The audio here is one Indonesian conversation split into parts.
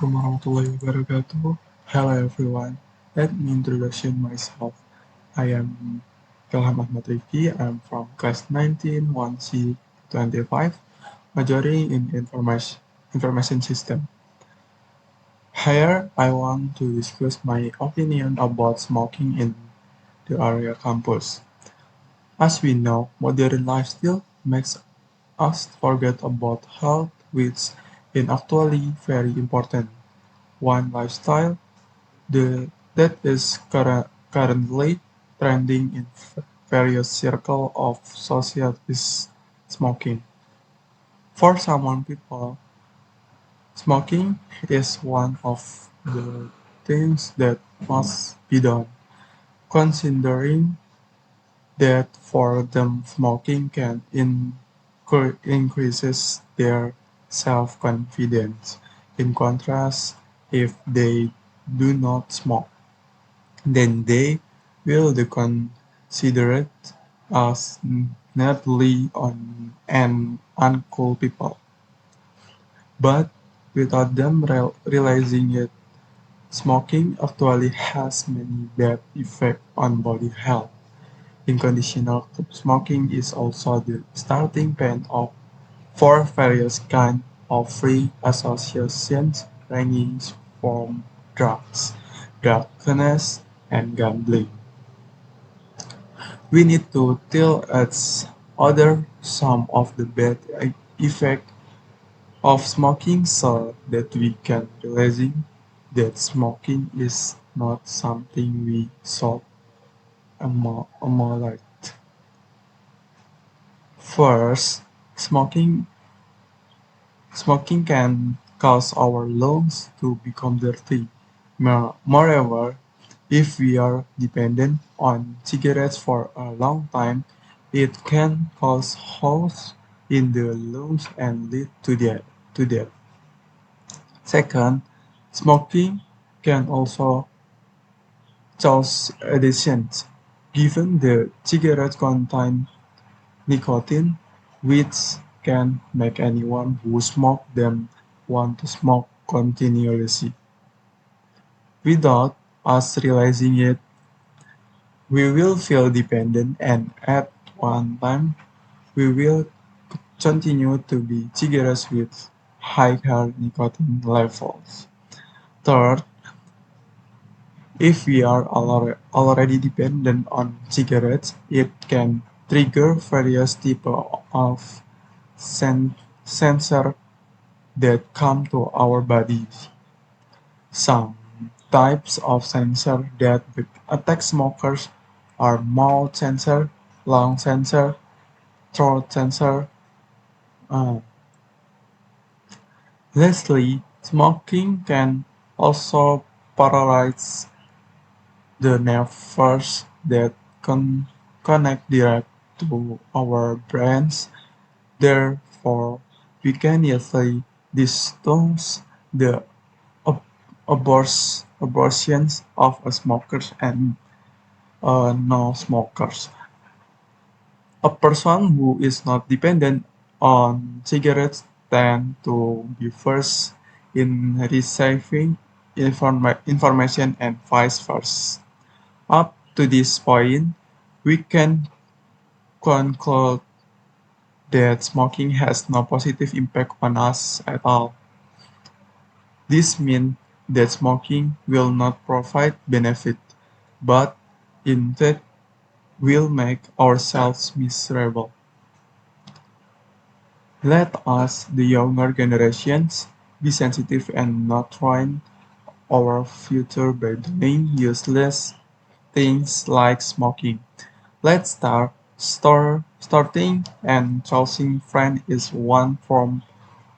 Assalamualaikum warahmatullahi wabarakatuh. Hello everyone. Let me introduce myself. I am Ilham Ahmad Rifki. I'm from class 19 1C 25, majoring in information system. Here, I want to discuss my opinion about smoking in the area campus. As we know, modern lifestyle makes us forget about health, which is actually very important. One lifestyle that is currently trending in various circles of society is smoking. For some people, smoking is one of the things that must be done, considering that for them smoking can increases their self-confidence. In contrast, if they do not smoke, then they will be considered as nerdy and uncool people. But without them realizing it, smoking actually has many bad effects on body health. Unconditional smoking is also the starting point for various kinds of free associations ranging from drugs, drunkenness, and gambling. We need to tell us other some of the bad effects of smoking so that we can realizing that smoking is not something we should emulate. First, smoking can cause our lungs to become dirty. Moreover, if we are dependent on cigarettes for a long time, it can cause holes in the lungs and lead to death. Second, smoking can also cause addiction. Given the cigarettes contain nicotine, which can make anyone who smokes them want to smoke continuously. Without us realizing it, we will feel dependent and at one time we will continue to be cigarettes with higher nicotine levels. Third, if we are already dependent on cigarettes, it can trigger various types of sensor that come to our bodies. Some types of sensor that attack smokers are mouth sensor, lung sensor, throat sensor. Uh, Lastly, smoking can also paralyze the nerves that connect direct to our brains. Therefore, we can easily distance the ab- abortions of smokers and non-smokers. A person who is not dependent on cigarettes tend to be first in receiving information and vice versa. Up to this point, we can conclude that smoking has no positive impact on us at all. This means that smoking will not provide benefit, but instead will make ourselves miserable. Let us, the younger generations, be sensitive and not ruin our future by doing useless things like smoking. Let's starting and choosing friend is one form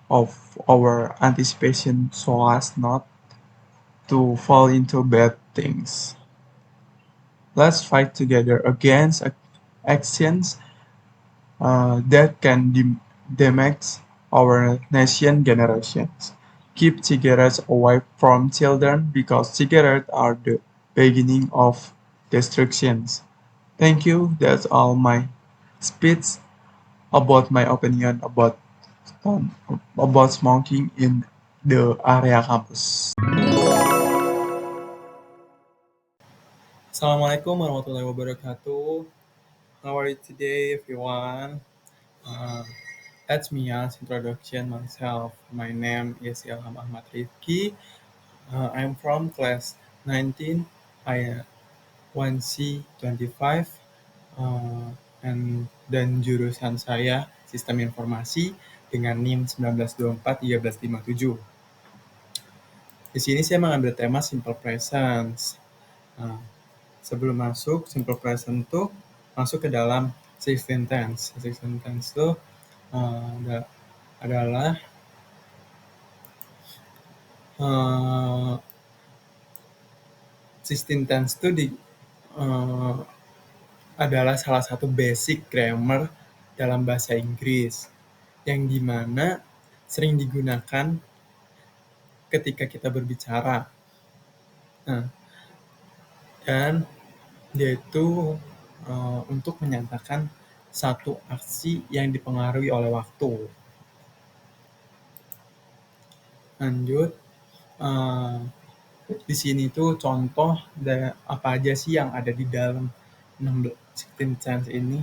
of our anticipation so as not to fall into bad things. Let's fight together against actions that can damage our nation generations. Keep cigarettes away from children because cigarettes are the beginning of destructions. Thank you. That's all my speech about my opinion about smoking in the area campus. Assalamualaikum warahmatullahi wabarakatuh. How are you today, everyone? Uh, let me introduction myself. My name is Ilham Ahmad Rifki. I'm from class 19. I 1C25 dan jurusan saya Sistem Informasi dengan NIM 1924-1357. Di sini saya mengambil tema Simple Presence. Nah, sebelum masuk Simple Present itu masuk ke dalam Sixteen Tense. Sixteen Tense itu adalah Sixteen Tense itu uh, adalah salah satu basic grammar dalam bahasa Inggris yang dimana sering digunakan ketika kita berbicara. Nah, dan dia itu untuk menyatakan satu aksi yang dipengaruhi oleh waktu. Lanjut, di sini tuh contoh apa aja sih yang ada di dalam 16 tense ini.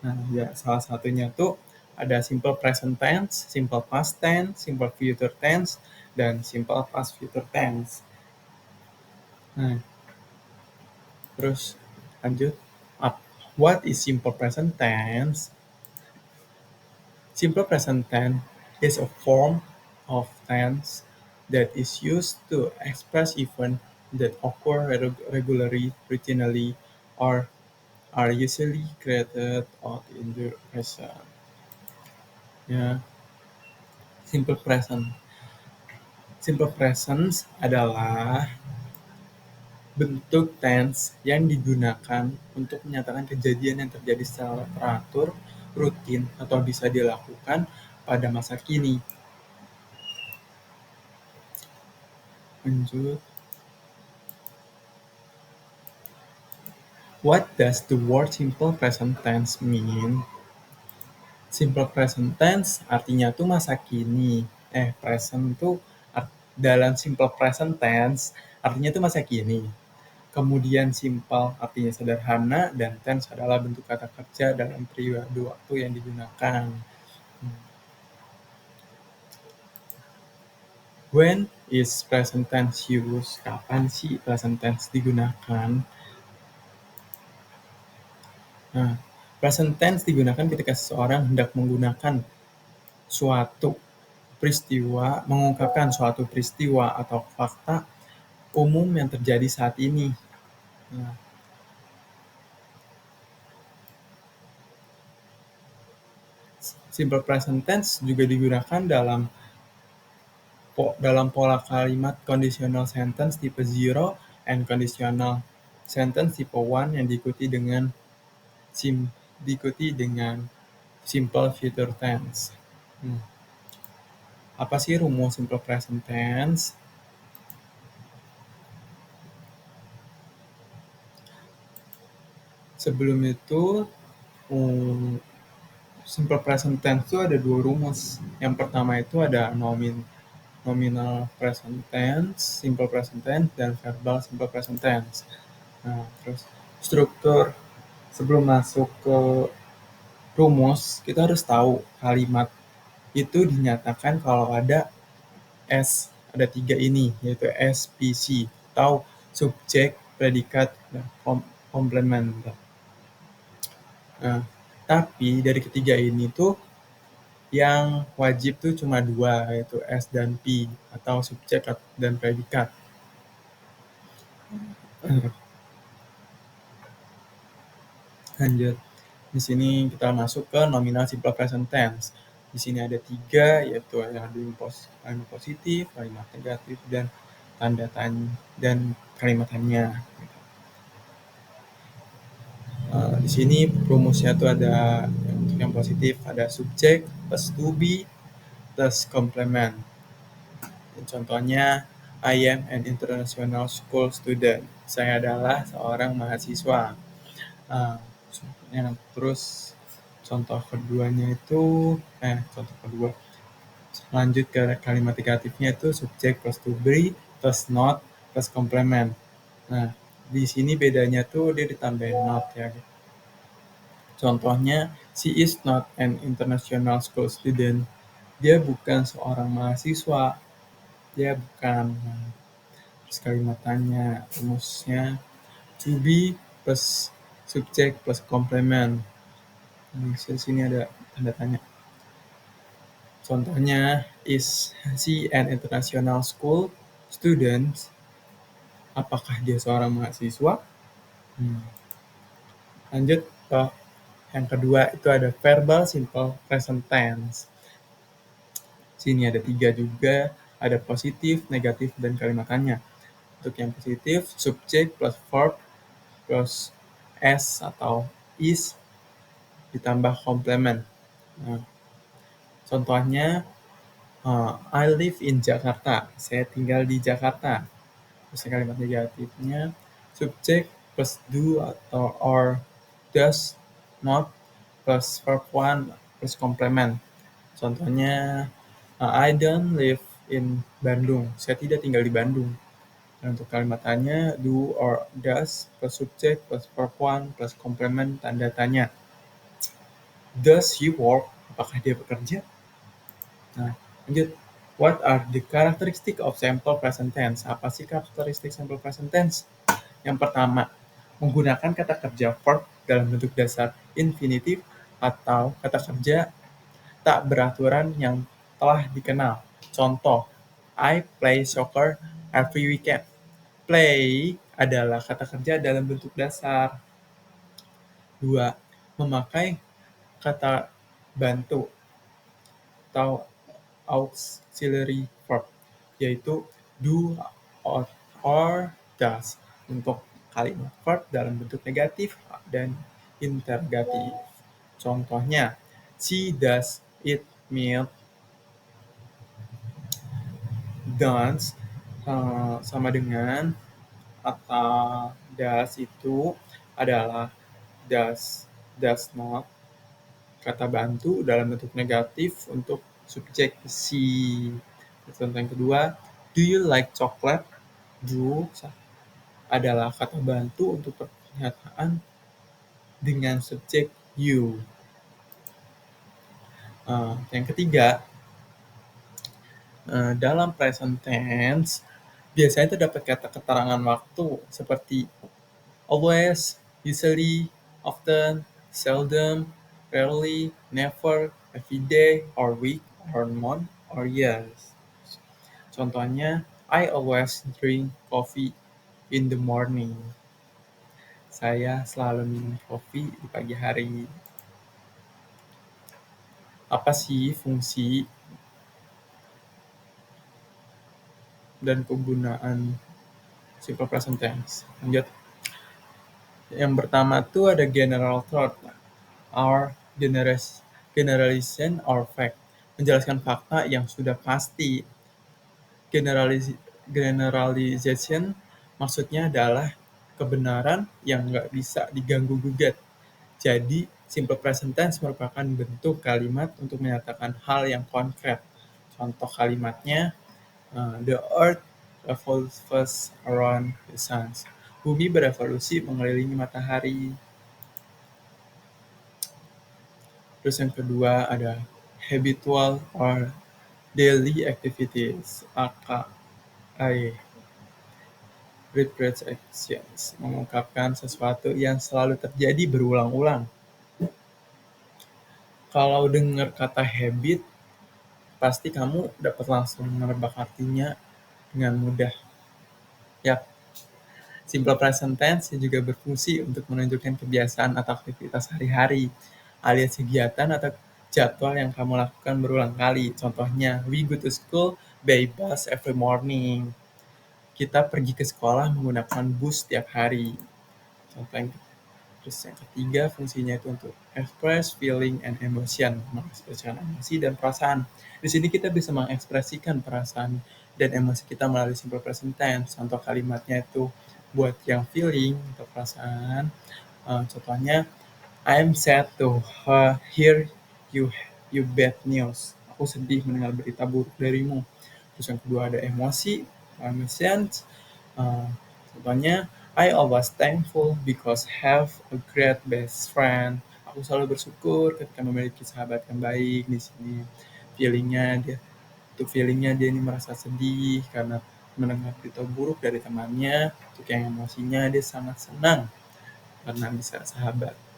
Nah, ya salah satunya tuh ada simple present tense, simple past tense, simple future tense, dan simple past future tense. Nah, terus lanjut. What is simple present tense? Simple present tense is a form of tense that is used to express events that occur regularly, routinely, or are usually created out in the present. Ya, simple present. Simple present adalah bentuk tense yang digunakan untuk menyatakan kejadian yang terjadi secara teratur, rutin, atau bisa dilakukan pada masa kini. Lanjut. What does the word simple present tense mean? Simple present tense artinya tuh masa kini. Present tuh dalam simple present tense artinya tuh masa kini. Kemudian simple artinya sederhana, dan tense adalah bentuk kata kerja dalam periode waktu yang digunakan. When is present tense used? Kapan sih present tense digunakan? Nah, present tense digunakan ketika seseorang hendak menggunakan suatu peristiwa, mengungkapkan suatu peristiwa atau fakta umum yang terjadi saat ini. Nah, simple present tense juga digunakan dalam pola kalimat conditional sentence tipe 0 and conditional sentence tipe 1 yang diikuti dengan simple future tense. Apa sih rumus simple present tense? Sebelum itu, simple present tense itu ada dua rumus. Yang pertama itu ada nominal present tense, simple present tense, dan verbal simple present tense. Nah, terus struktur sebelum masuk ke rumus, kita harus tahu kalimat itu dinyatakan kalau ada ada 3 ini, yaitu SPC, atau subjek, predikat, dan komplement. Nah, tapi dari ketiga ini tuh yang wajib tuh cuma 2, yaitu S dan P, atau subjek dan predikat. Lanjut. Di sini kita masuk ke nominal simple present tense. Di sini ada 3, yaitu kalimat positif, kalimat negatif, dan tanda tanya dan kalimat tanya. Di sini rumusnya tuh ada untuk yang positif ada subjek plus to be plus complement. Contohnya, I am an international school student. Saya adalah seorang mahasiswa. Terus contoh kedua Lanjut ke kalimat negatifnya itu subjek plus to be plus not plus complement. Nah, di sini bedanya tuh dia ditambahin not ya. Contohnya, she is not an international school student. Dia bukan seorang mahasiswa. Dia bukan. Nah, terus kalimat tanya, rumusnya to be plus subjek plus complement. Nah, di sini ada tanda tanya. Contohnya, is she an international school student? Apakah dia seorang mahasiswa? Hmm. Lanjut ke yang kedua, itu ada verbal simple present tense. Sini ada 3 juga, ada positif, negatif, dan kalimat tanya. Untuk yang positif, subjek plus verb plus s atau is ditambah complement. Nah, contohnya, I live in Jakarta. Saya tinggal di Jakarta. Terus kalimat negatifnya, subjek plus do atau or, does, not, plus verb one plus complement. Contohnya, I don't live in Bandung. Saya tidak tinggal di Bandung. Dan untuk kalimat tanya, do or does plus subjek plus verb one plus complement tanda tanya. Does he work? Apakah dia bekerja? Nah, lanjut. What are the characteristic of simple present tense? Apa sih karakteristik simple present tense? Yang pertama, menggunakan kata kerja verb dalam bentuk dasar infinitif atau kata kerja tak beraturan yang telah dikenal. Contoh, I play soccer every weekend. Play adalah kata kerja dalam bentuk dasar. 2. Memakai kata bantu atau auxiliary verb, yaitu do or does untuk kalimat verb dalam bentuk negatif dan interrogatif. Contohnya, she does eat meat. Does sama dengan atau does itu adalah does not kata bantu dalam bentuk negatif untuk subjek si. Contoh yang kedua, do you like chocolate? Do adalah kata bantu untuk pernyataan dengan subjek you. Yang ketiga, dalam present tense biasanya terdapat kata keterangan waktu seperti always, usually, often, seldom, rarely, never, every day, or week, or month, or years. Contohnya, I always drink coffee in the morning. Saya selalu minum kopi di pagi hari. Apa sih fungsi dan kegunaan simple present tense? Lanjut. Yang pertama tuh ada general thought or generalization or fact. Menjelaskan fakta yang sudah pasti. Generalization maksudnya adalah kebenaran yang nggak bisa diganggu-gugat. Jadi, simple present tense merupakan bentuk kalimat untuk menyatakan hal yang konkret. Contoh kalimatnya, the earth revolves around the sun. Bumi berevolusi mengelilingi matahari. Terus yang kedua ada habitual or daily activities, aka repeated actions, mengungkapkan sesuatu yang selalu terjadi berulang-ulang. Kalau dengar kata habit, pasti kamu dapat langsung menebak artinya dengan mudah. Ya, simple present tense juga berfungsi untuk menunjukkan kebiasaan atau aktivitas sehari-hari, alias kegiatan atau jadwal yang kamu lakukan berulang kali. Contohnya, we go to school by bus every morning. Kita pergi ke sekolah menggunakan bus setiap hari. Contoh yang terus yang ketiga, fungsinya itu untuk express feeling and emotion, mengekspresikan emosi dan perasaan. Di sini kita bisa mengekspresikan perasaan dan emosi kita melalui simple present tense. Contoh kalimatnya itu buat yang feeling atau perasaan. Contohnya, I'm sad to hear you bad news. Aku aku sedih mendengar berita buruk darimu. Terus yang kedua ada emosi, emotions. Contohnya, I always thankful because have a great best friend. Aku selalu bersyukur ketika memiliki sahabat yang baik di sini. Feelingnya dia ini merasa sedih karena mendengar berita buruk dari temannya. Untuk yang emosinya dia sangat senang karena bisa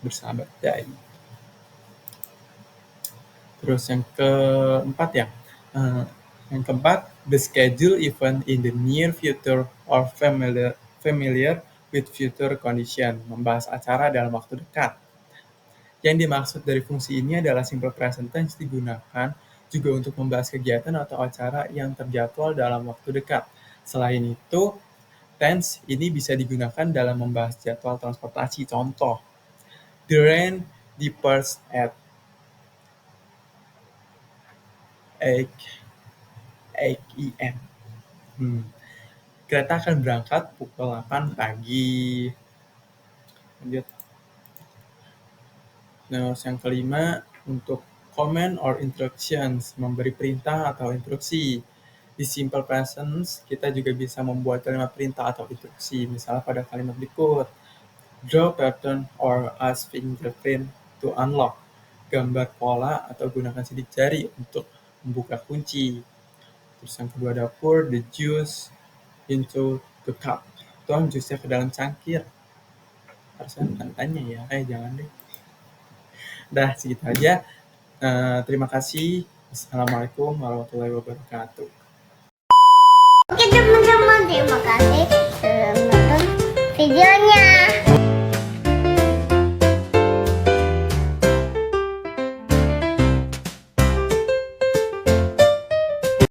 bersahabat baik. Terus yang keempat ya, the schedule event in the near future or familiar with future condition, membahas acara dalam waktu dekat. Yang dimaksud dari fungsi ini adalah simple present tense digunakan juga untuk membahas kegiatan atau acara yang terjadwal dalam waktu dekat. Selain itu, tense ini bisa digunakan dalam membahas jadwal transportasi. Contoh, the rain departs at 8 a.m. Kereta akan berangkat pukul 8 pagi. Lanjut. Nah, yang kelima, untuk command or instructions, memberi perintah atau instruksi. Di simple present, kita juga bisa membuat kalimat perintah atau instruksi. Misalnya pada kalimat berikut, draw pattern or ask fingerprint to unlock. Gambar pola atau gunakan sidik jari untuk membuka kunci. Terus yang kedua ada pour the juice into the cup. Tuang jusnya ke dalam cangkir. Harusnya bukan tanya ya, jangan deh. Dah, segitu aja. Terima kasih. Assalamualaikum warahmatullahi wabarakatuh. Oke teman-teman, terima kasih sudah menonton videonya.